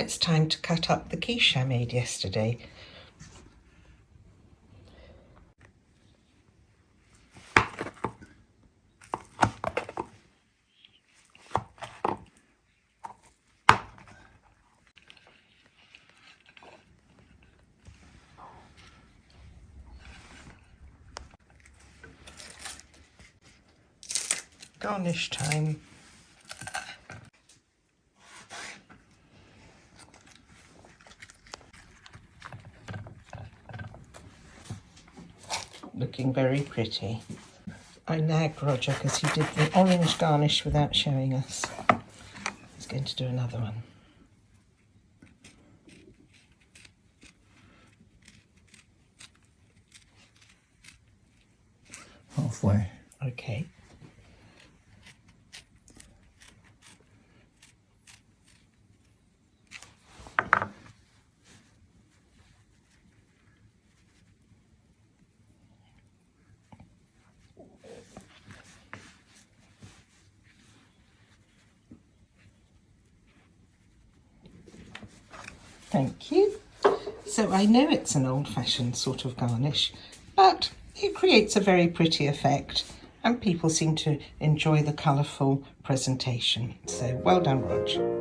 it's time to cut up the quiche I made yesterday. Garnish time. Looking very pretty. I nagged Roger because he did the orange garnish without showing us. He's going to do another one. Halfway. Okay. Thank you. So I know it's an old-fashioned sort of garnish, but it creates a very pretty effect and people seem to enjoy the colourful presentation. So well done, Rog.